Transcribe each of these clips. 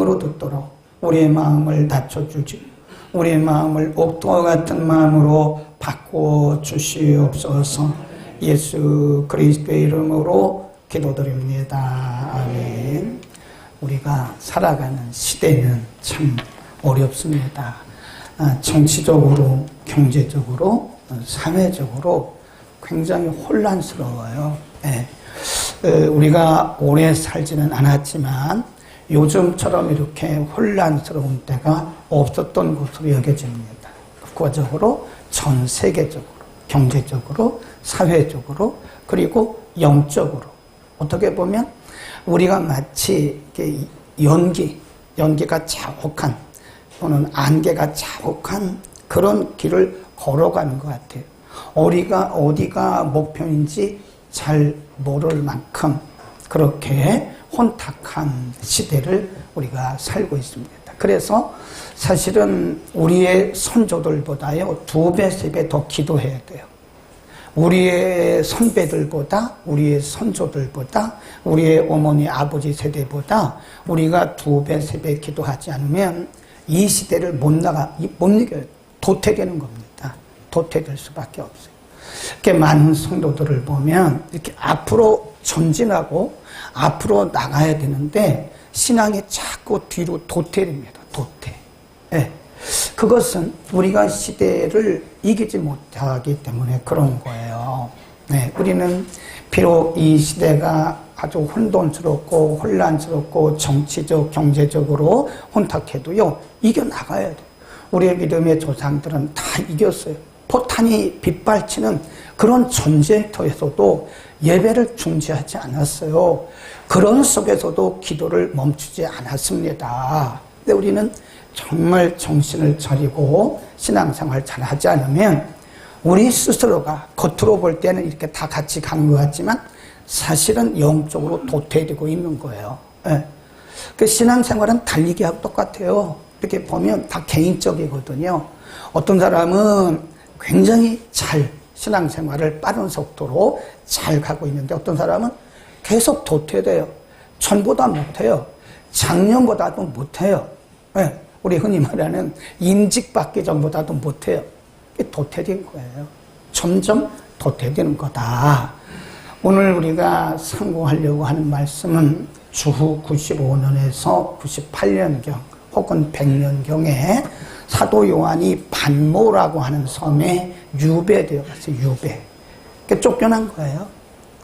진심으로 듣도록 우리의 마음을 낮춰주지, 우리의 마음을 옥토와 같은 마음으로 바꾸어 주시옵소서. 예수 그리스도의 이름으로 기도드립니다. 아멘. 우리가 살아가는 시대는 참 어렵습니다. 정치적으로, 경제적으로, 사회적으로 굉장히 혼란스러워요. 우리가 오래 살지는 않았지만 요즘처럼 이렇게 혼란스러운 때가 없었던 것으로 여겨집니다. 국가적으로, 전 세계적으로, 경제적으로, 사회적으로, 그리고 영적으로. 어떻게 보면 우리가 마치 연기가 자욱한 또는 안개가 자욱한 그런 길을 걸어가는 것 같아요. 어디가 목표인지 잘 모를 만큼 그렇게 혼탁한 시대를 우리가 살고 있습니다. 그래서 사실은 우리의 선조들보다요 2배, 3배 더 기도해야 돼요. 우리의 선배들보다, 우리의 선조들보다, 우리의 어머니, 아버지 세대보다 우리가 2배, 3배 기도하지 않으면 이 시대를 못 이겨요. 도태되는 겁니다. 도태될 수밖에 없어요. 이렇게 많은 성도들을 보면 이렇게 앞으로 전진하고 앞으로 나가야 되는데 신앙이 자꾸 뒤로 도태됩니다. 도태. 그것은 우리가 시대를 이기지 못하기 때문에 그런 거예요. 우리는 비록 이 시대가 아주 혼돈스럽고 혼란스럽고 정치적, 경제적으로 혼탁해도요, 이겨나가야 돼요. 우리의 믿음의 조상들은 다 이겼어요. 포탄이 빗발치는 그런 전쟁터에서도 예배를 중지하지 않았어요. 그런 속에서도 기도를 멈추지 않았습니다. 근데 우리는 정말 정신을 차리고 신앙생활 잘 하지 않으면 우리 스스로가 겉으로 볼 때는 이렇게 다 같이 가는 것 같지만 사실은 영적으로 도태되고 있는 거예요. 그 신앙생활은 달리기하고 똑같아요. 이렇게 보면 다 개인적이거든요. 어떤 사람은 굉장히 잘 신앙생활을 빠른 속도로 잘 가고 있는데 어떤 사람은 계속 도태돼요. 전보다 못해요. 작년보다도 못해요. 우리 흔히 말하는 임직받기 전보다도 못해요. 도태된 거예요. 점점 도태되는 거다. 오늘 우리가 상고하려고 하는 말씀은 주후 95년에서 98년경 혹은 100년경에 사도 요한이 반모라고 하는 섬에 유배되어 갔어요. 유배. 쫓겨난 거예요.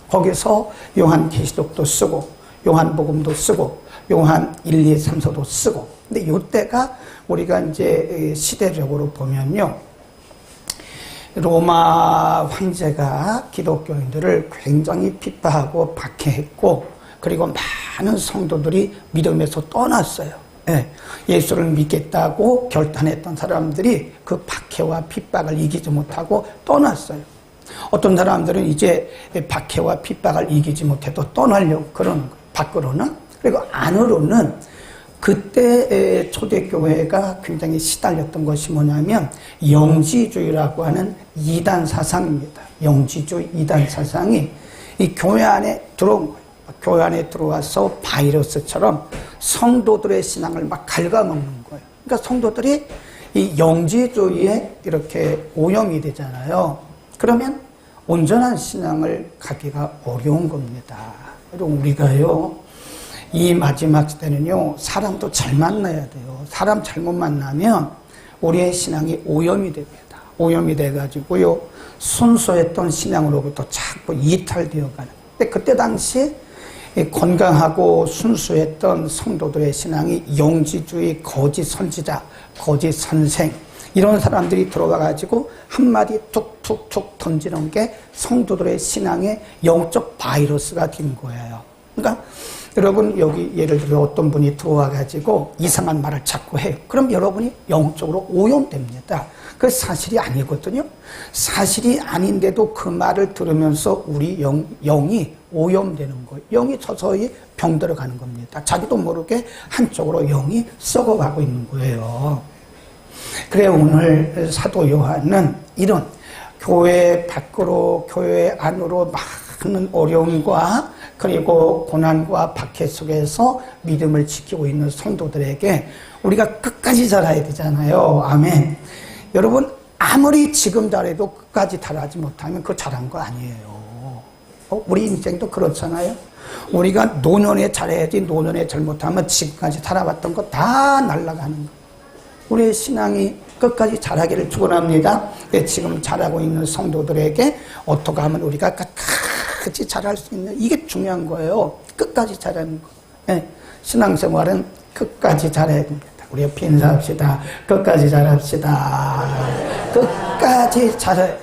거기서 요한 계시록도 쓰고 요한복음도 쓰고 요한 1, 2, 3서도 쓰고. 근데 이때가 우리가 이제 시대적으로 보면요, 로마 황제가 기독교인들을 굉장히 핍박하고 박해했고, 그리고 많은 성도들이 믿음에서 떠났어요. 예수를 믿겠다고 결단했던 사람들이 그 박해와 핍박을 이기지 못하고 떠났어요. 어떤 사람들은 이제 박해와 핍박을 이기지 못해도 떠나려고 그러는 거예요. 밖으로는. 그리고 안으로는 그때 초대교회가 굉장히 시달렸던 것이 뭐냐면 영지주의라고 하는 이단 사상입니다. 영지주의 이단 사상이 이 교회 안에 들어온 거예요. 교회 안에 들어와서 바이러스처럼 성도들의 신앙을 막 갉아먹는 거예요. 그러니까 성도들이 이 영지주의에 이렇게 오염이 되잖아요. 그러면 온전한 신앙을 갖기가 어려운 겁니다. 그리고 우리가요, 이 마지막 시대는요, 사람도 잘 만나야 돼요. 사람 잘못 만나면 우리의 신앙이 오염이 됩니다. 오염이 돼가지고요, 순수했던 신앙으로부터 자꾸 이탈되어 가는. 근데 그때 당시에 건강하고 순수했던 성도들의 신앙이 영지주의, 거짓 선지자, 거짓 선생, 이런 사람들이 들어와가지고 한마디 툭툭툭 던지는 게 성도들의 신앙의 영적 바이러스가 된 거예요. 그러니까 여러분 여기 예를 들어 어떤 분이 들어와가지고 이상한 말을 자꾸 해요. 그럼 여러분이 영적으로 오염됩니다. 그게 사실이 아니거든요. 사실이 아닌데도 그 말을 들으면서 우리 영이 오염되는 거예요. 영이 서서히 병들어가는 겁니다. 자기도 모르게 한쪽으로 영이 썩어가고 있는 거예요. 그래 오늘 사도 요한은 이런 교회 밖으로 교회 안으로 많은 어려움과 그리고 고난과 박해 속에서 믿음을 지키고 있는 성도들에게 우리가 끝까지 자라야 되잖아요. 아멘. 여러분, 아무리 지금 잘해도 끝까지 잘하지 못하면 그거 잘한 거 아니에요. 우리 인생도 그렇잖아요. 우리가 노년에 잘해야지, 노년에 잘못하면 지금까지 살아왔던 거 다 날아가는 거. 우리의 신앙이 끝까지 잘하기를 축원합니다. 지금 잘하고 있는 성도들에게 어떻게 하면 우리가 끝까지 잘할 수 있는, 이게 중요한 거예요. 끝까지 잘하는 거. 네. 신앙생활은 끝까지 잘해야 됩니다. 우리 옆에 인사합시다. 끝까지 잘합시다. 끝까지 잘해야 돼.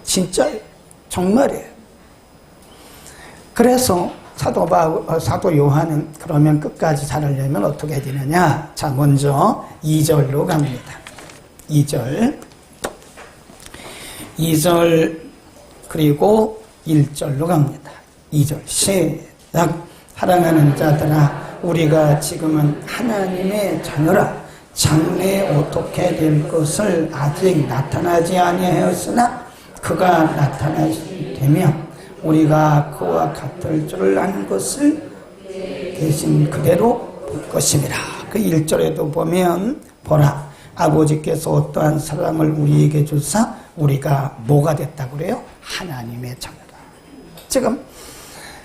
진짜 정말이에요. 그래서 사도 요한은 그러면 끝까지 잘하려면 어떻게 해야 되느냐? 자, 먼저 2절로 갑니다. 2절 그리고 1절로 갑니다. 2절 시작. 사랑하는 자들아, 우리가 지금은 하나님의 자녀라. 장래에 어떻게 될 것을 아직 나타나지 아니하였으나 그가 나타나시되면 우리가 그와 같을 줄을 아는 것을 계신 그대로 볼 것입니다. 그 1절에도 보면 보라, 아버지께서 어떠한 사랑을 우리에게 주사 우리가 뭐가 됐다고 그래요? 하나님의 자녀다. 지금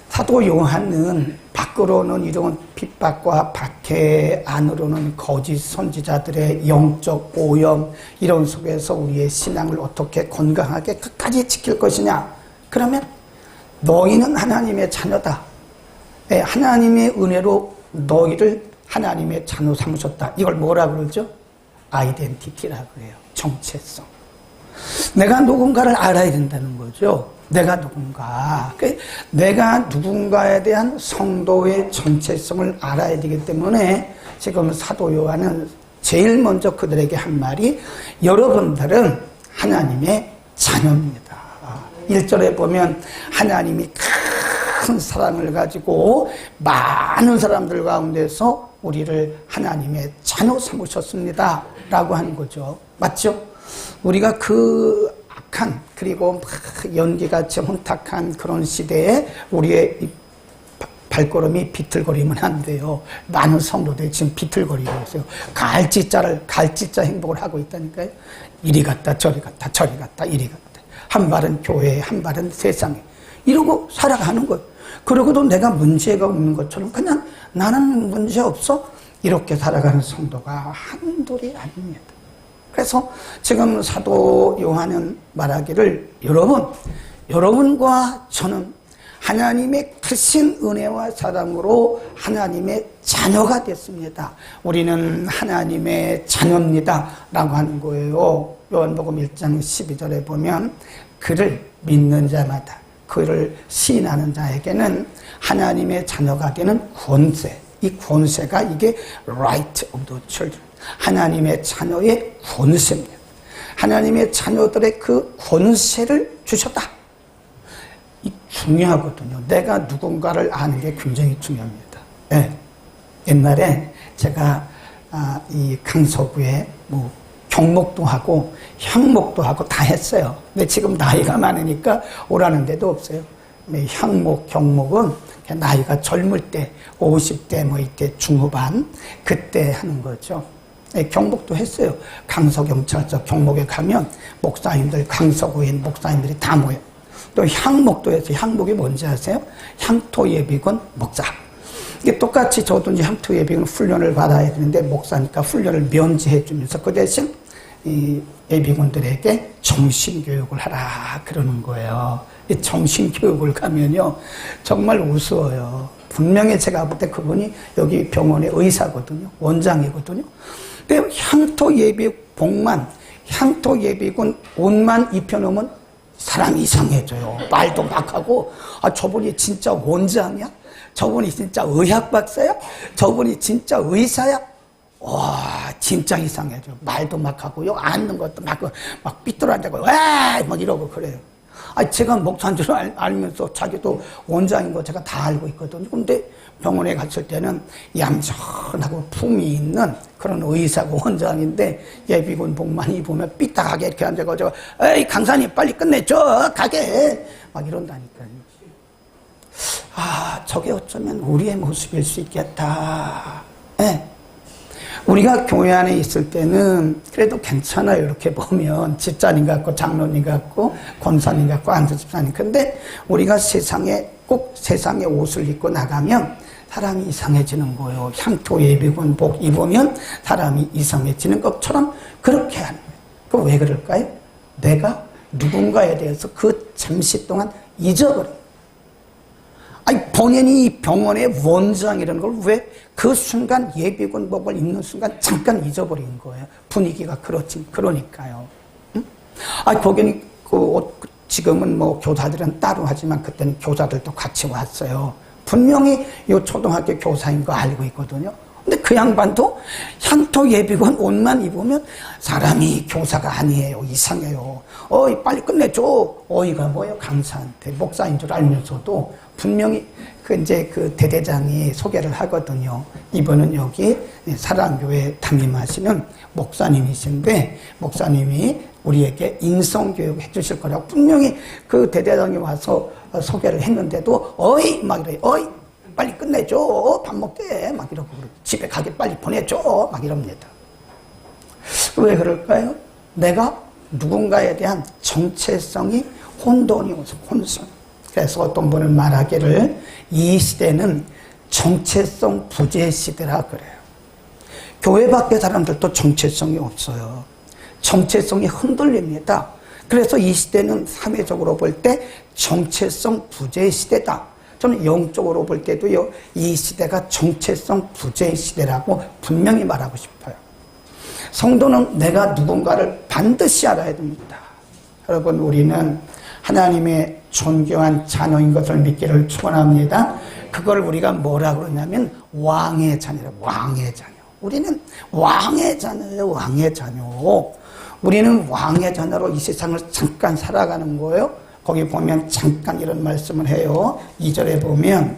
사도 요한은 밖으로는 이런 핍박과 박해, 안으로는 거짓 선지자들의 영적 오염, 이런 속에서 우리의 신앙을 어떻게 건강하게 끝까지 지킬 것이냐? 그러면 너희는 하나님의 자녀다. 하나님의 은혜로 너희를 하나님의 자녀 삼으셨다. 이걸 뭐라 그러죠? 아이덴티티라고 해요. 정체성. 내가 누군가를 알아야 된다는 거죠. 내가 누군가. 내가 누군가에 대한 성도의 정체성을 알아야 되기 때문에 지금 사도 요한은 제일 먼저 그들에게 한 말이 여러분들은 하나님의 자녀입니다. 1절에 보면 하나님이 큰 사랑을 가지고 많은 사람들 가운데서 우리를 하나님의 자녀 삼으셨습니다 라고 하는 거죠. 맞죠? 우리가 그 악한, 그리고 연기같이 혼탁한 그런 시대에 우리의 발걸음이 비틀거리면 안 돼요. 많은 성도들이 지금 비틀거리고 있어요. 갈짓자 행복을 하고 있다니까요. 이리 갔다 저리 갔다 저리 갔다 이리 갔다. 한 발은 교회에, 한 발은 세상에. 이러고 살아가는 거예요. 그러고도 내가 문제가 없는 것처럼 그냥 나는 문제 없어? 이렇게 살아가는 성도가 한둘이 아닙니다. 그래서 지금 사도 요한은 말하기를 여러분과 저는 하나님의 크신 은혜와 사랑으로 하나님의 자녀가 됐습니다. 우리는 하나님의 자녀입니다 라고 하는 거예요. 요한복음 1장 12절에 보면 그를 믿는 자마다, 그를 시인하는 자에게는 하나님의 자녀가 되는 권세, 이 권세가 이게 right of the children, 하나님의 자녀의 권세입니다. 하나님의 자녀들의 그 권세를 주셨다. 이 중요하거든요. 내가 누군가를 아는 게 굉장히 중요합니다. 네. 옛날에 제가 이 강서구에 경목도 하고 향목도 하고 다 했어요. 근데 지금 나이가 많으니까 오라는 데도 없어요. 향목, 경목은 나이가 젊을 때 50대 이때 중후반 그때 하는 거죠. 경목도 했어요. 강서경찰서 경목에 가면 목사님들, 강서구에 있는 목사님들이 다 모여. 또 향목도 했어요. 향목이 뭔지 아세요? 향토예비군 목사. 이게 똑같이 저도 이제 향토예비군 훈련을 받아야 되는데 목사니까 훈련을 면제해 주면서 그 대신 이 예비군들에게 정신교육을 하라 그러는 거예요. 이 정신교육을 가면요 정말 우스워요. 분명히 제가 볼 때 그분이 여기 병원의 의사거든요. 원장이거든요. 근데 향토예비군 옷만 입혀놓으면 사람이 이상해져요. 말도 막 하고, 저분이 진짜 원장이야? 저분이 진짜 의학 박사야? 저분이 진짜 의사야? 와, 진짜 이상해져. 말도 막 하고요. 앉는 것도 막 삐뚤어앉고, 와! 막 이러고 그래요. 제가 목사인 줄 알면서 자기도 원장인 거 제가 다 알고 있거든요. 근데 병원에 갔을 때는 얌전하고 품이 있는 그런 의사고 원장인데 예비군 복만 입으면 삐딱하게 이렇게 앉아가지고, 에이, 강사님 빨리 끝내줘! 가게! 막 이런다니까요. 저게 어쩌면 우리의 모습일 수 있겠다. 네. 우리가 교회 안에 있을 때는 그래도 괜찮아요. 이렇게 보면 집사님 같고 장로님 같고 권사님 같고 안수집사님. 근데 우리가 꼭 세상에 옷을 입고 나가면 사람이 이상해지는 거예요. 향토 예비군복 입으면 사람이 이상해지는 것처럼 그렇게 하는 거예요. 그럼 왜 그럴까요? 내가 누군가에 대해서 그 잠시 동안 잊어버린 거예요. 본인이 병원의 원장이라는 걸 왜 그 순간 예비군복을 입는 순간 잠깐 잊어버린 거예요. 분위기가 그러니까요. 응? 거기는 지금은 뭐 교사들은 따로 하지만 그때는 교사들도 같이 왔어요. 분명히 이 초등학교 교사인 거 알고 있거든요. 근데 그 양반도 향토 예비군 옷만 입으면 사람이 교사가 아니에요. 이상해요. 빨리 끝내줘. 어이가 뭐예요? 강사한테 목사인 줄 알면서도 분명히 그 대대장이 소개를 하거든요. 이분은 여기 사랑교회 담임하시는 목사님이신데 목사님이 우리에게 인성교육 해주실 거라고 분명히 그 대대장이 와서 소개를 했는데도 막 이래요. 빨리 끝내줘. 밥 먹게. 막 이러고 집에 가게 빨리 보내줘. 막 이럽니다. 왜 그럴까요? 내가 누군가에 대한 정체성이 혼돈이 오서 혼선. 그래서 어떤 분은 말하기를 이 시대는 정체성 부재 시대라 그래요. 교회 밖의 사람들도 정체성이 없어요. 정체성이 흔들립니다. 그래서 이 시대는 사회적으로 볼 때 정체성 부재 시대다. 저는 영적으로 볼 때도요, 이 시대가 정체성 부재 시대라고 분명히 말하고 싶어요. 성도는 내가 누군가를 반드시 알아야 됩니다. 여러분, 우리는 하나님의 존귀한 자녀인 것을 믿기를 축원합니다. 그걸 우리가 뭐라 그러냐면 왕의 자녀라고. 왕의 자녀. 우리는 왕의 자녀예요. 왕의 자녀. 우리는 왕의 자녀로 이 세상을 잠깐 살아가는 거예요. 거기 보면 잠깐 이런 말씀을 해요. 2절에 보면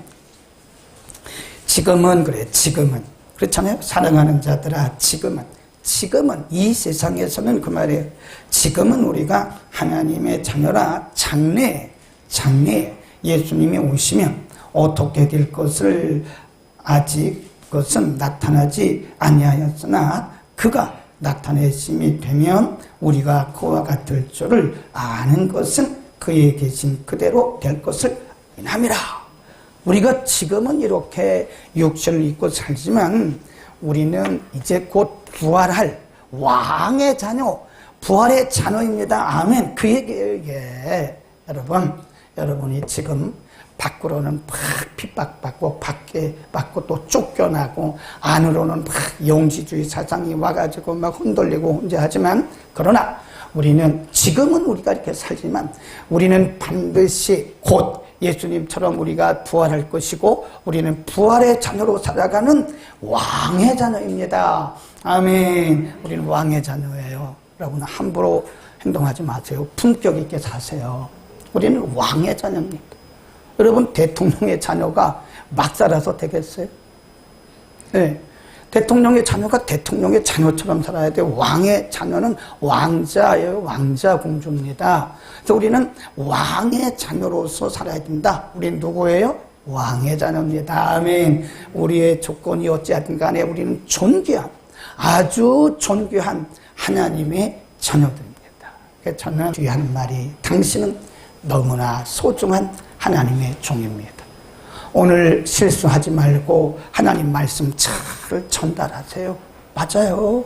지금은 그래. 지금은. 그렇잖아요. 사랑하는 자들아 지금은 이 세상에서는 그 말이에요. 지금은 우리가 하나님의 자녀라. 장래 예수님이 오시면 어떻게 될 것을 아직 그것은 나타나지 아니하였으나 그가 나타내심이 되면 우리가 그와 같을 줄을 아는 것은 그에 계신 그대로 될 것을 인함이라. 우리가 지금은 이렇게 육신을 입고 살지만 우리는 이제 곧 부활할 왕의 자녀, 부활의 자녀입니다. 아멘. 그 얘기예요, 이게. 여러분이 지금 밖으로는 막 핍박받고 밖에 받고 또 쫓겨나고 안으로는 막 영지주의 사상이 와가지고 막 흔들리고 이제 하지만 그러나 우리는 지금은 우리가 이렇게 살지만 우리는 반드시 곧 예수님처럼 우리가 부활할 것이고 우리는 부활의 자녀로 살아가는 왕의 자녀입니다. 아멘. 우리는 왕의 자녀예요. 여러분 함부로 행동하지 마세요. 품격 있게 사세요. 우리는 왕의 자녀입니다. 여러분 대통령의 자녀가 막 살아서 되겠어요? 네. 대통령의 자녀가 대통령의 자녀처럼 살아야 돼요. 왕의 자녀는 왕자예요. 왕자 공주입니다. 그래서 우리는 왕의 자녀로서 살아야 된다. 우리는 누구예요? 왕의 자녀입니다. 아멘. 우리의 조건이 어찌하든 간에 우리는 존귀한, 아주 존귀한 하나님의 자녀들입니다. 그래서 저는 하는 말이 당신은 너무나 소중한 하나님의 종입니다. 오늘 실수하지 말고 하나님 말씀 잘 전달하세요. 맞아요.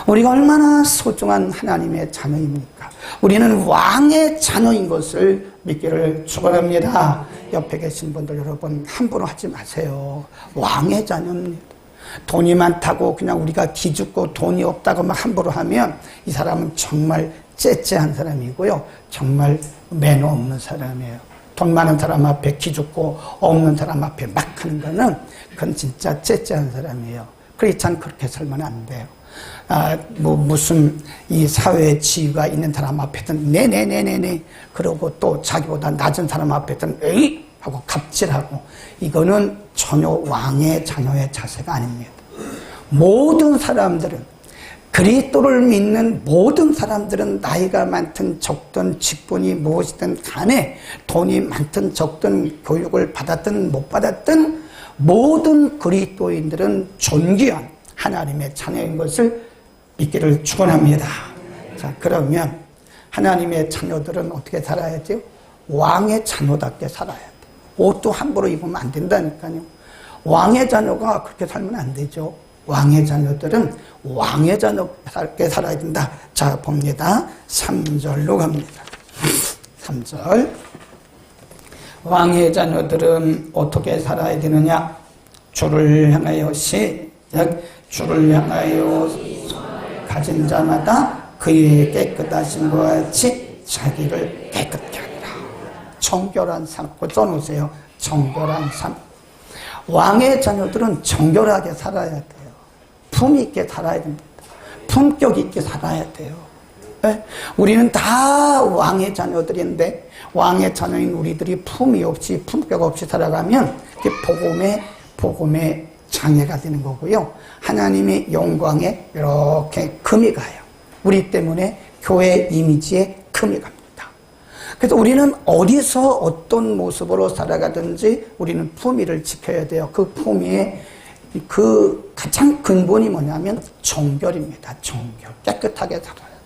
우리가 얼마나 소중한 하나님의 자녀입니까? 우리는 왕의 자녀인 것을 믿기를 축원합니다. 옆에 계신 분들 여러분 함부로 하지 마세요. 왕의 자녀입니다. 돈이 많다고 그냥 우리가 기죽고 돈이 없다고 막 함부로 하면 이 사람은 정말 째째한 사람이고요. 정말 매너 없는 사람이에요. 돈 많은 사람 앞에 기죽고 없는 사람 앞에 막 하는 거는 그건 진짜 째째한 사람이에요. 그렇지 그렇게 살면 안 돼요. 무슨 이 사회의 지위가 있는 사람 앞에든 네네네네네 그러고 또 자기보다 낮은 사람 앞에든 에이 하고 갑질하고 이거는 전혀 왕의 자녀의 자세가 아닙니다. 모든 사람들은 그리스도를 믿는 모든 사람들은 나이가 많든 적든 직분이 무엇이든 간에 돈이 많든 적든 교육을 받았든 못 받았든 모든 그리스도인들은 존귀한 하나님의 자녀인 것을 믿기를 축원합니다. 자, 그러면 하나님의 자녀들은 어떻게 살아야죠? 왕의 자녀답게 살아야 돼요. 옷도 함부로 입으면 안 된다니까요. 왕의 자녀가 그렇게 살면 안 되죠. 왕의 자녀들은 왕의 자녀답게 살아야 된다. 자, 봅니다. 3절로 갑니다. 3절. 왕의 자녀들은 어떻게 살아야 되느냐? 주를 향하여 시작. 주를 향하여 가진 자마다 그의 깨끗하신 것 같이 자기를 깨끗게 하리라. 정결한 삶. 그 써놓으세요. 정결한 삶. 왕의 자녀들은 정결하게 살아야 돼요. 품 있게 살아야 됩니다. 품격 있게 살아야 돼요. 네? 우리는 다 왕의 자녀들인데 왕의 자녀인 우리들이 품이 없이 품격 없이 살아가면 그게 복음의 장애가 되는 거고요. 하나님의 영광에 이렇게 금이 가요. 우리 때문에 교회 이미지에 금이 갑니다. 그래서 우리는 어디서 어떤 모습으로 살아가든지 우리는 품위를 지켜야 돼요. 그 품위의 그 가장 근본이 뭐냐면 정결입니다. 정결. 깨끗하게 살아야 돼요.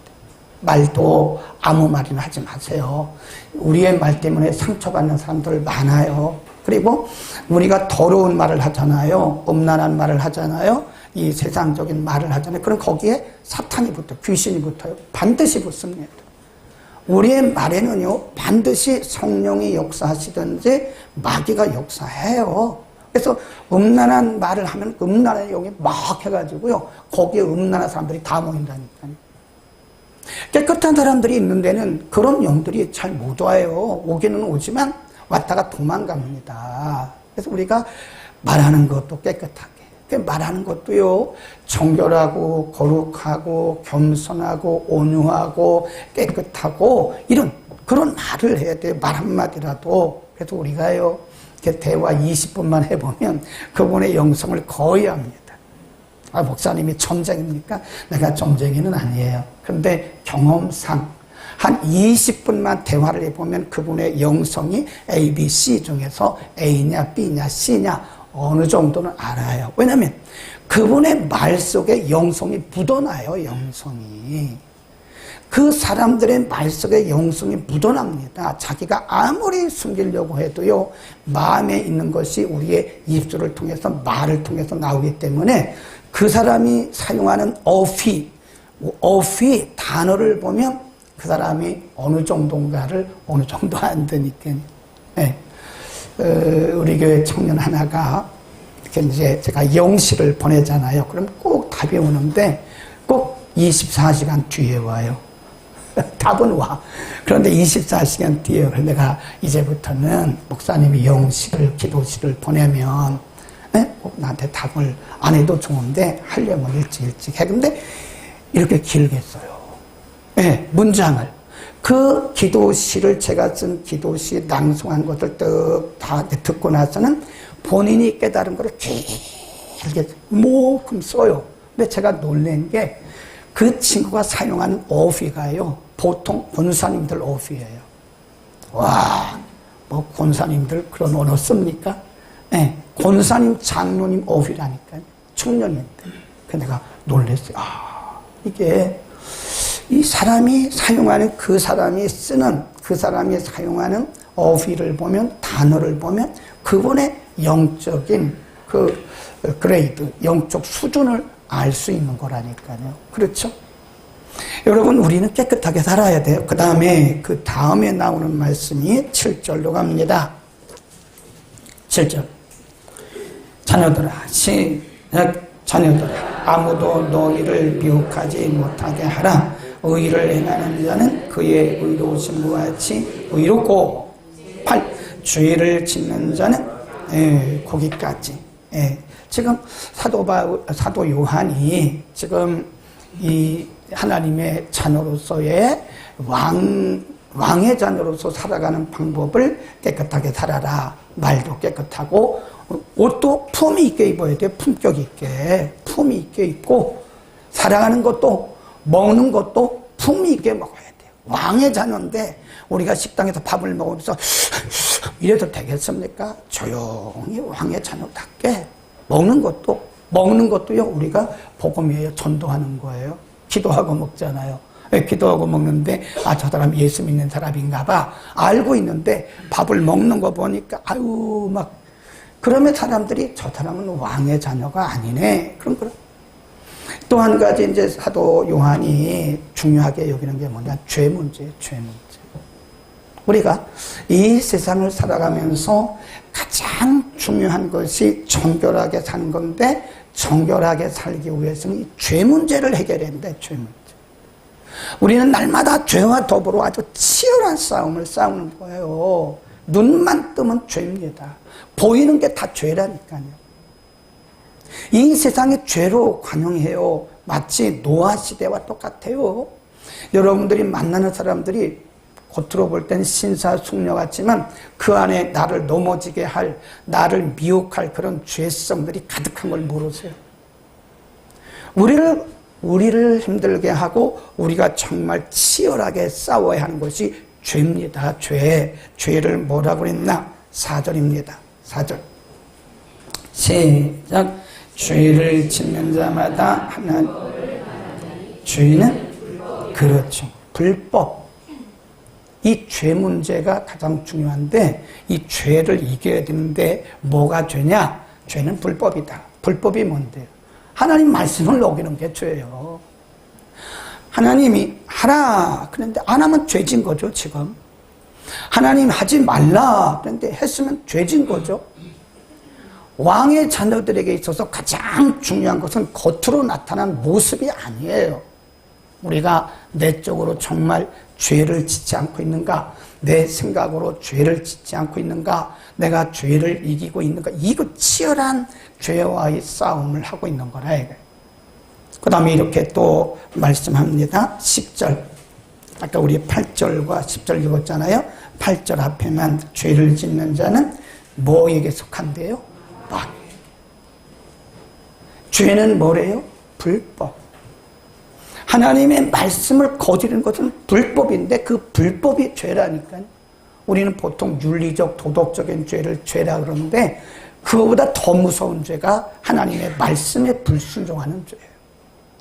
말도 아무 말이나 하지 마세요. 우리의 말 때문에 상처받는 사람들 많아요. 그리고 우리가 더러운 말을 하잖아요. 음란한 말을 하잖아요. 이 세상적인 말을 하잖아요. 그럼 거기에 사탄이 붙어요. 귀신이 붙어요. 반드시 붙습니다. 우리의 말에는요, 반드시 성령이 역사하시든지 마귀가 역사해요. 그래서 음란한 말을 하면 음란한 영이 막 해가지고요, 거기에 음란한 사람들이 다 모인다니까요. 깨끗한 사람들이 있는 데는 그런 영들이 잘 못 와요. 오기는 오지만 왔다가 도망갑니다. 그래서 우리가 말하는 것도 깨끗하게, 말하는 것도요, 정결하고 거룩하고 겸손하고 온유하고 깨끗하고 이런 그런 말을 해야 돼요. 말 한마디라도. 그래서 우리가요, 이렇게 대화 20분만 해보면 그분의 영성을 거의 합니다. 아, 목사님이 점쟁입니까? 내가 점쟁이는 아니에요. 그런데 경험상 한 20분만 대화를 해보면 그분의 영성이 A, B, C 중에서 A냐, B냐, C냐 어느 정도는 알아요. 왜냐하면 그분의 말 속에 영성이 묻어나요. 영성이. 그 사람들의 말 속에 영성이 묻어납니다. 자기가 아무리 숨기려고 해도요, 마음에 있는 것이 우리의 입술을 통해서 말을 통해서 나오기 때문에 그 사람이 사용하는 어휘 단어를 보면 그 사람이 어느 정도인가를 어느 정도 안 되니까. 네. 우리 교회 청년 하나가 이렇게 이제 제가 영시를 보내잖아요. 그럼 꼭 답이 오는데 꼭 24시간 뒤에 와요. 답은 와. 그런데 24시간 뒤에 내가 이제부터는 목사님이 영시를 기도시를 보내면 꼭 나한테 답을 안 해도 좋은데 하려면 일찍 해. 근데 이렇게 길게 써요. 네, 문장을. 그 기도시를 제가 쓴 기도시 낭송한 것들 다 듣고 나서는 본인이 깨달은 것을 길게 모금 써요. 근데 제가 놀란 게 그 친구가 사용하는 어휘가요, 보통 권사님들 어휘예요. 와, 뭐 권사님들 그런 언어 씁니까? 네, 권사님 장로님 어휘라니까요. 청년인데. 그래서 내가 놀랐어요. 아, 이게 이 사람이 사용하는 그 사람이 사용하는 어휘를 보면, 단어를 보면 그분의 영적인 그 그레이드, 영적 수준을 알 수 있는 거라니까요. 그렇죠? 여러분, 우리는 깨끗하게 살아야 돼요. 그 다음에 나오는 말씀이 7절로 갑니다. 7절. 자녀들아, 자녀들아, 아무도 너희를 미혹하지 못하게 하라. 의를 행하는 자는 그의 의로우심과 같이 의롭고, 8. 죄를 짓는 자는 거기까지. 지금 사도 요한이 지금 이 하나님의 자녀로서의 왕의 자녀로서 살아가는 방법을 깨끗하게 살아라. 말도 깨끗하고 옷도 품위 있게 입어야 돼요. 품격 있게 품위 있게 입고 살아가는 것도 먹는 것도 품위 있게 먹어야 돼요. 왕의 자녀인데 우리가 식당에서 밥을 먹으면서 이래도 되겠습니까? 조용히 왕의 자녀답게 먹는 것도요 우리가 복음이에요. 전도하는 거예요. 기도하고 먹잖아요. 기도하고 먹는데 저 사람 예수 믿는 사람인가 봐 알고 있는데 밥을 먹는 거 보니까 아유 막 그러면 사람들이 저 사람은 왕의 자녀가 아니네. 그런 거. 또 한 가지 이제 사도 요한이 중요하게 여기는 게 뭐냐? 죄 문제예요. 죄 문제. 우리가 이 세상을 살아가면서 가장 중요한 것이 정결하게 사는 건데 정결하게 살기 위해서는 이 죄 문제를 해결해야 된다. 죄 문제. 우리는 날마다 죄와 더불어 아주 치열한 싸움을 싸우는 거예요. 눈만 뜨면 죄입니다. 보이는 게 다 죄라니까요. 이 세상이 죄로 관용해요. 마치 노아 시대와 똑같아요. 여러분들이 만나는 사람들이 겉으로 볼 땐 신사숙녀 같지만 그 안에 나를 넘어지게 할, 나를 미혹할 그런 죄성들이 가득한 걸 모르세요. 우리를 힘들게 하고 우리가 정말 치열하게 싸워야 하는 것이 죄입니다. 죄를 뭐라고 그랬나? 4절입니다. 4절. 시작. 죄를 짓는 자마다 하나님. 죄는 그렇죠. 불법. 이 죄 문제가 가장 중요한데 이 죄를 이겨야 되는데 뭐가 죄냐? 죄는 불법이다. 불법이 뭔데요? 하나님 말씀을 어기는 게 죄예요. 하나님이 하라 그런데 안 하면 죄진 거죠. 지금 하나님 하지 말라 그런데 했으면 죄진 거죠. 왕의 자녀들에게 있어서 가장 중요한 것은 겉으로 나타난 모습이 아니에요. 우리가 내적으로 정말 죄를 짓지 않고 있는가? 내 생각으로 죄를 짓지 않고 있는가? 내가 죄를 이기고 있는가? 이거 치열한 죄와의 싸움을 하고 있는 거라 이거예요. 그 다음에 이렇게 또 말씀합니다. 10절. 아까 우리 8절과 10절 읽었잖아요. 8절 앞에만 죄를 짓는 자는 뭐에게 속한대요? 마귀. 죄는 뭐래요? 불법. 하나님의 말씀을 거스르는 것은 불법인데 그 불법이 죄라니까요. 우리는 보통 윤리적, 도덕적인 죄를 죄라 그러는데 그거보다 더 무서운 죄가 하나님의 말씀에 불순종하는 죄예요.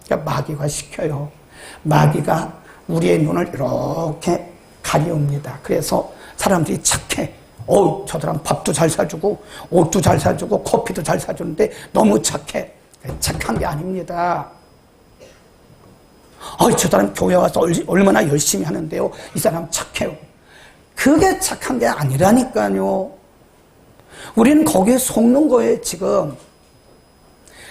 그러니까 마귀가 시켜요. 마귀가 우리의 눈을 이렇게 가려웁니다. 그래서 사람들이 착해. 저 사람 밥도 잘 사주고 옷도 잘 사주고 커피도 잘 사주는데 너무 착해. 착한 게 아닙니다. 저 사람 교회 와서 얼마나 열심히 하는데요. 이 사람 착해요. 그게 착한 게 아니라니까요. 우리는 거기에 속는 거예요, 지금.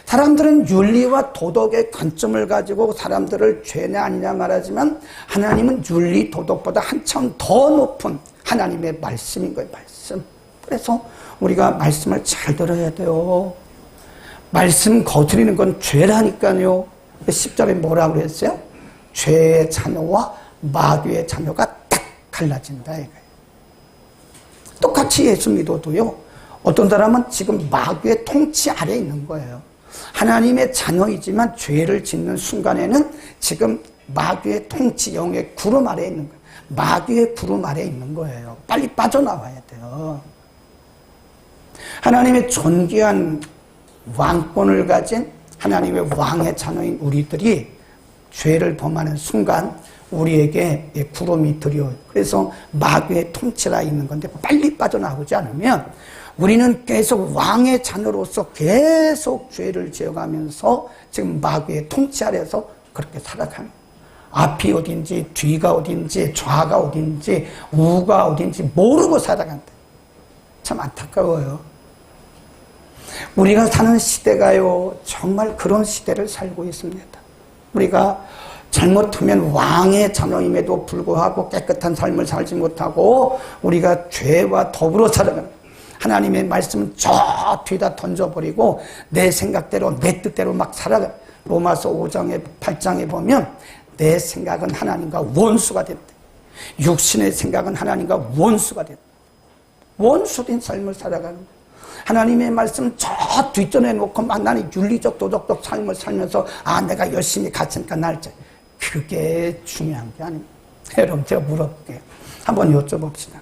사람들은 윤리와 도덕의 관점을 가지고 사람들을 죄냐 아니냐 말하지만 하나님은 윤리, 도덕보다 한참 더 높은 하나님의 말씀인 거예요, 말씀. 그래서 우리가 말씀을 잘 들어야 돼요. 말씀 거스르는 건 죄라니까요. 10절에 뭐라고 그랬어요? 죄의 자녀와 마귀의 자녀가 딱 갈라진다 이거예요. 똑같이 예수 믿어도요. 어떤 사람은 지금 마귀의 통치 아래에 있는 거예요. 하나님의 자녀이지만 죄를 짓는 순간에는 지금 마귀의 통치 영의 구름 아래에 있는 거예요. 마귀의 구름 아래에 있는 거예요. 빨리 빠져나와야 돼요. 하나님의 존귀한 왕권을 가진 하나님의 왕의 자녀인 우리들이 죄를 범하는 순간 우리에게 구름이 들여요. 그래서 마귀의 통치라 있는 건데 빨리 빠져나오지 않으면 우리는 계속 왕의 자녀로서 계속 죄를 지어가면서 지금 마귀의 통치 아래서 그렇게 살아가는 앞이 어딘지 뒤가 어딘지 좌가 어딘지 우가 어딘지 모르고 살아간다. 참 안타까워요. 우리가 사는 시대가요 정말 그런 시대를 살고 있습니다. 우리가 잘못하면 왕의 자녀임에도 불구하고 깨끗한 삶을 살지 못하고 우리가 죄와 더불어 살아가는 하나님의 말씀은 저 뒤다 던져버리고 내 생각대로 내 뜻대로 막 살아가. 로마서 5장에 8장에 보면 내 생각은 하나님과 원수가 된다. 육신의 생각은 하나님과 원수가 된다. 원수된 삶을 살아가는 거예요. 하나님의 말씀 저 뒷전에 놓고 나는 윤리적 도덕적 삶을 살면서 내가 열심히 갔으니까 날지, 그게 중요한 게 아닙니다. 여러분, 제가 물어볼게요. 한번 여쭤봅시다.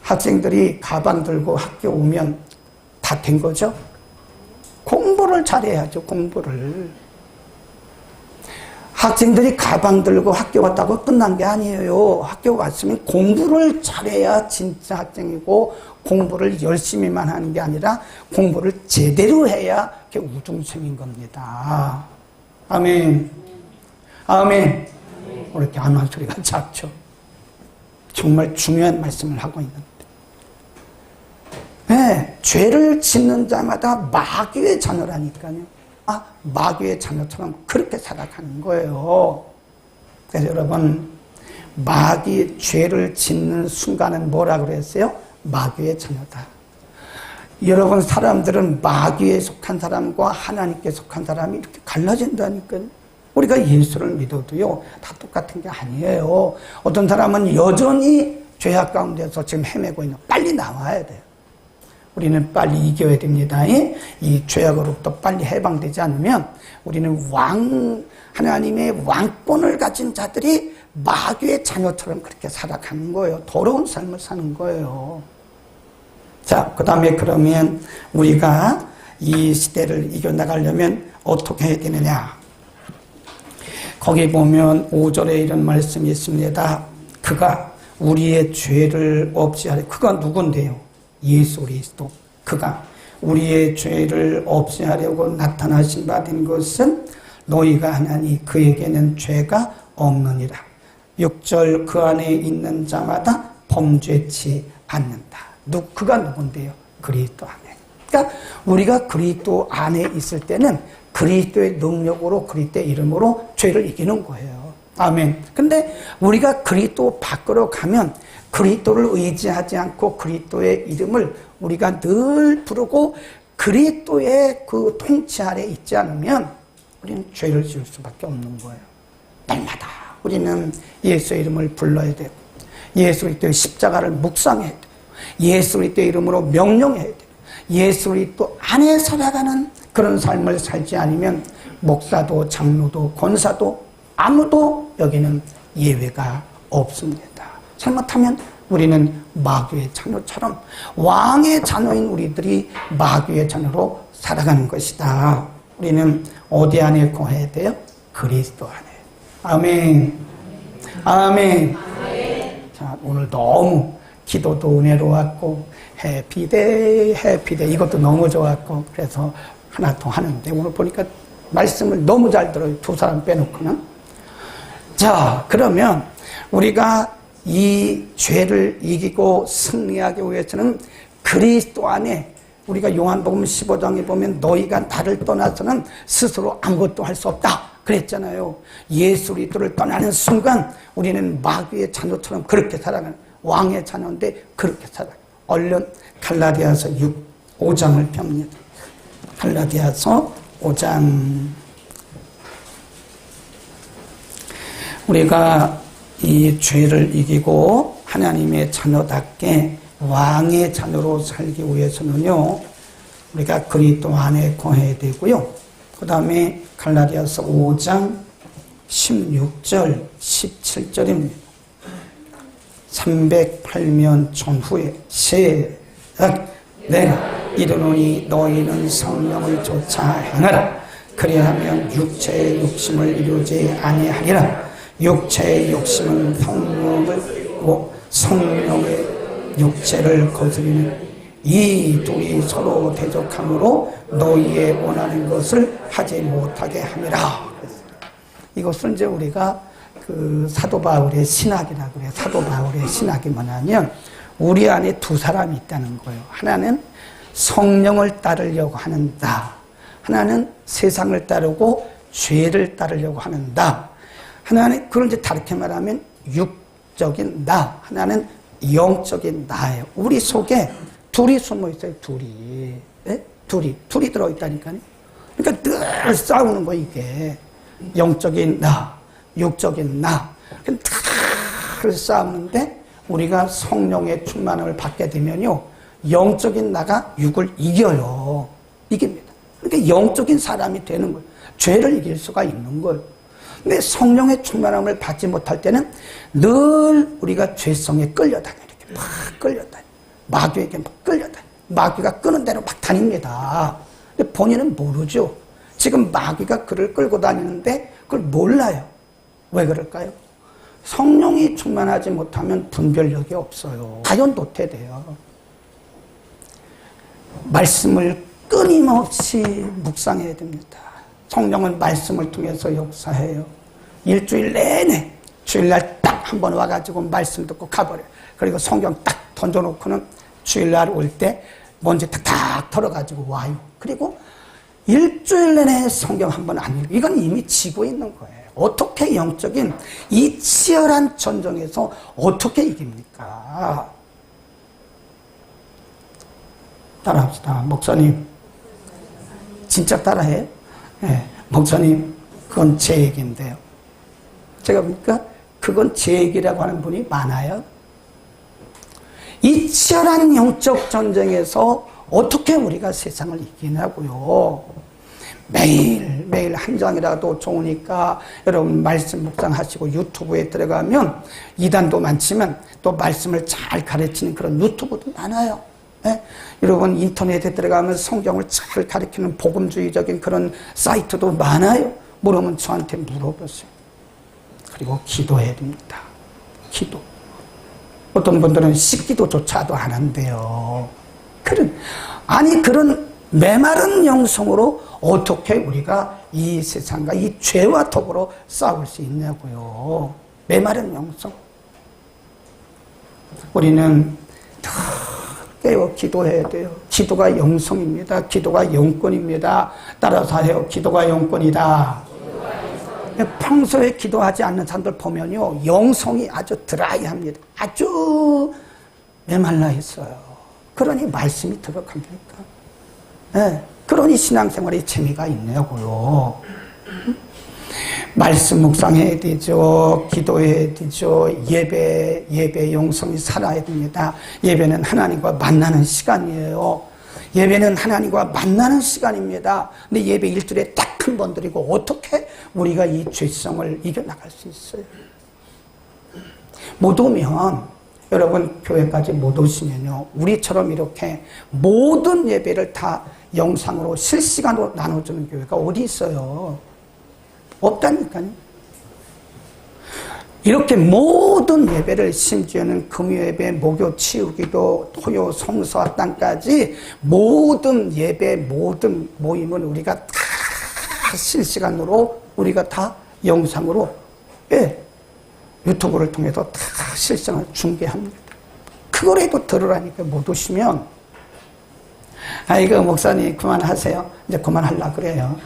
학생들이 가방 들고 학교 오면 다 된 거죠? 공부를 잘해야죠. 공부를. 학생들이 가방 들고 학교 왔다고 끝난 게 아니에요. 학교 왔으면 공부를 잘해야 진짜 학생이고, 공부를 열심히만 하는 게 아니라 공부를 제대로 해야 그게 우등생인 겁니다. 아멘. 아멘. 왜 이렇게 아멘 소리가 작죠? 정말 중요한 말씀을 하고 있는데. 네, 죄를 짓는 자마다 마귀의 자녀라니까요. 마귀의 자녀처럼 그렇게 살아가는 거예요. 그래서 여러분, 마귀의 죄를 짓는 순간은 뭐라 그랬어요? 마귀의 자녀다. 여러분, 사람들은 마귀에 속한 사람과 하나님께 속한 사람이 이렇게 갈라진다니까요. 우리가 예수를 믿어도요, 다 똑같은 게 아니에요. 어떤 사람은 여전히 죄악 가운데서 지금 헤매고 있는, 빨리 나와야 돼요. 우리는 빨리 이겨야 됩니다. 이 죄악으로부터 빨리 해방되지 않으면 우리는 하나님의 왕권을 가진 자들이 마귀의 자녀처럼 그렇게 살아가는 거예요. 더러운 삶을 사는 거예요. 자, 그 다음에 그러면 우리가 이 시대를 이겨나가려면 어떻게 해야 되느냐? 거기 보면 5절에 이런 말씀이 있습니다. 그가 우리의 죄를 없이 하려. 그가 누군데요? 예수 그리스도. 그가 우리의 죄를 없이 하려고 나타나신 바 된 것은 너희가 하나니 그에게는 죄가 없느니라. 6절 그 안에 있는 자마다 범죄치 않는다. 그가 누군데요? 그리스도 안에. 그러니까 우리가 그리스도 안에 있을 때는 그리스도의 능력으로, 그리스도의 이름으로 죄를 이기는 거예요. 아멘. 근데 우리가 그리스도 밖으로 가면 그리스도를 의지하지 않고 그리스도의 이름을 우리가 늘 부르고 그리스도의 그 통치 아래 있지 않으면 우리는 죄를 지을 수밖에 없는 거예요. 날마다 우리는 예수의 이름을 불러야 되고, 예수 그리스도의 십자가를 묵상해야 되고, 예수 그리스도의 이름으로 명령해야 되고, 예수 그리스도 안에 살아가는 그런 삶을 살지 않으면 목사도 장로도 권사도 아무도 여기는 예외가 없습니다. 잘못하면 우리는 마귀의 자녀처럼, 왕의 자녀인 우리들이 마귀의 자녀로 살아가는 것이다. 우리는 어디 안에 거해야 돼요? 그리스도 안에. 아멘. 아멘. 자, 오늘 너무 기도도 은혜로웠고, 해피데이, 해피데이, 이것도 너무 좋았고, 그래서 하나 더 하는데, 오늘 보니까 말씀을 너무 잘 들어요. 두 사람 빼놓고는. 자, 그러면 우리가 이 죄를 이기고 승리하기 위해서는 그리스도 안에, 우리가 요한복음 15장에 보면 너희가 나를 떠나서는 스스로 아무것도 할 수 없다 그랬잖아요. 예수 그리스도를 떠나는 순간 우리는 마귀의 자녀처럼 그렇게 살아가는, 왕의 자녀인데 그렇게 살아가는. 얼른 갈라디아서 5장을 펴니다. 갈라디아서 5장. 우리가 이 죄를 이기고 하나님의 자녀답게 왕의 자녀로 살기 위해서는요, 우리가 그리스도 안에 거해야 되고요. 그 다음에 갈라디아서 5장 16절 17절입니다. 308년 전후에 내가 이르노니 너희는 성령을 쫓아 행하라. 그리하면 육체의 욕심을 이루지 아니하리라. 육체의 욕심은 성령을 이루고 성령의 육체를 거스리는 이 둘이 서로 대적함으로 너희의 원하는 것을 하지 못하게 함이라. 이것은 이제 우리가 그 사도 바울의 신학이라고 그래요. 사도 바울의 신학이 뭐냐면 우리 안에 두 사람이 있다는 거예요. 하나는 성령을 따르려고 하는 나, 하나는 세상을 따르고 죄를 따르려고 하는 나. 하나는 그걸 이제 다르게 말하면 육적인 나, 하나는 영적인 나예요. 우리 속에 둘이 숨어 있어요. 둘이. 네? 둘이 들어있다니까요. 그러니까 늘 싸우는 거 이게. 영적인 나, 육적인 나. 늘 싸우는데 우리가 성령의 충만을 받게 되면요, 영적인 나가 육을 이겨요. 이깁니다. 그러니까 영적인 사람이 되는 거예요. 죄를 이길 수가 있는 거예요. 근데 성령의 충만함을 받지 못할 때는 늘 우리가 죄성에 끌려다녀요. 이렇게 막 끌려다녀요. 마귀에게 막 끌려다녀요. 마귀가 끄는 대로 막 다닙니다. 근데 본인은 모르죠. 지금 마귀가 그를 끌고 다니는데 그걸 몰라요. 왜 그럴까요? 성령이 충만하지 못하면 분별력이 없어요. 자연 도태돼요. 말씀을 끊임없이 묵상해야 됩니다. 성령은 말씀을 통해서 역사해요. 일주일 내내 주일날 딱 한 번 와가지고 말씀 듣고 가버려요. 그리고 성경 딱 던져놓고는 주일날 올 때 먼지 탁탁 털어가지고 와요. 그리고 일주일 내내 성경 한 번 안 읽고 이건 이미 지고 있는 거예요. 어떻게 영적인 이 치열한 전쟁에서 어떻게 이깁니까? 따라합시다. 목사님 진짜 따라해요? 네. 목사님 그건 제 얘기인데요. 제가 보니까 그건 제 얘기라고 하는 분이 많아요. 이 치열한 영적 전쟁에서 어떻게 우리가 세상을 이기냐고요. 매일 한 장이라도 좋으니까 여러분 말씀 묵상하시고 유튜브에 들어가면 이단도 많지만 또 말씀을 잘 가르치는 그런 유튜브도 많아요. 네? 여러분 인터넷에 들어가면 성경을 잘 가르치는 복음주의적인 그런 사이트도 많아요. 물으면 저한테 물어보세요. 그리고 기도해야 됩니다. 기도. 어떤 분들은 식기도조차도 안 한대요. 그런 메마른 영성으로 어떻게 우리가 이 세상과 이 죄와 더불어 싸울 수 있냐고요. 메마른 영성. 우리는 다 깨어 기도해야 돼요. 기도가 영성입니다. 기도가 영권입니다. 따라서 해요. 기도가 영권이다. 평소에 기도하지 않는 사람들 보면요, 영성이 아주 드라이합니다. 아주 메말라 있어요. 그러니 말씀이 들어갑니까? 네. 그러니 신앙생활에 재미가 있냐고요. 말씀 묵상해야 되죠. 기도해야 되죠. 예배 영성이 살아야 됩니다. 예배는 하나님과 만나는 시간이에요. 예배는 하나님과 만나는 시간입니다. 근데 예배 일주일에 딱 한 번 드리고 어떻게 우리가 이 죄성을 이겨나갈 수 있어요? 못 오면, 여러분 교회까지 못 오시면요, 우리처럼 이렇게 모든 예배를 다 영상으로 실시간으로 나눠주는 교회가 어디 있어요? 없다니까요. 이렇게 모든 예배를, 심지어는 금요예배, 목요 치유기도, 토요 성서 합당까지 모든 예배, 모든 모임은 우리가 다 실시간으로, 우리가 다 영상으로, 유튜브를 통해서 다 실시간으로 중계합니다. 그거라도 들으라니까 못 오시면, 이거 목사님 그만하세요. 이제 그만하려고 그래요.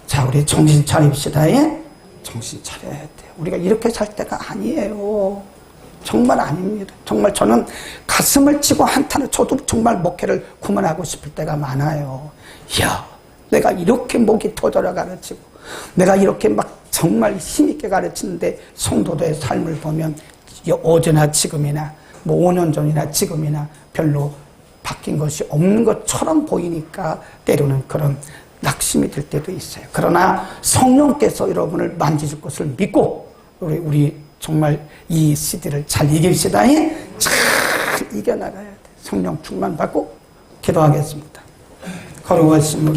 자, 우리 정신 차립시다. 예? 정신 차려야 돼요. 우리가 이렇게 살 때가 아니에요. 정말 아닙니다. 정말 저는 가슴을 치고 한탄을 쳐도 정말 목회를 그만하고 싶을 때가 많아요. 이야, 내가 이렇게 목이 터져라 가르치고, 내가 이렇게 막 정말 힘있게 가르치는데 성도들의 삶을 보면 어제나 지금이나 뭐 5년 전이나 지금이나 별로 바뀐 것이 없는 것처럼 보이니까 때로는 그런 낙심이 들 때도 있어요. 그러나 성령께서 여러분을 만지실 것을 믿고 우리 정말 이 시대를 잘 이깁시다. 잘 이겨나가야 돼. 성령 충만 받고 기도하겠습니다. 거룩하신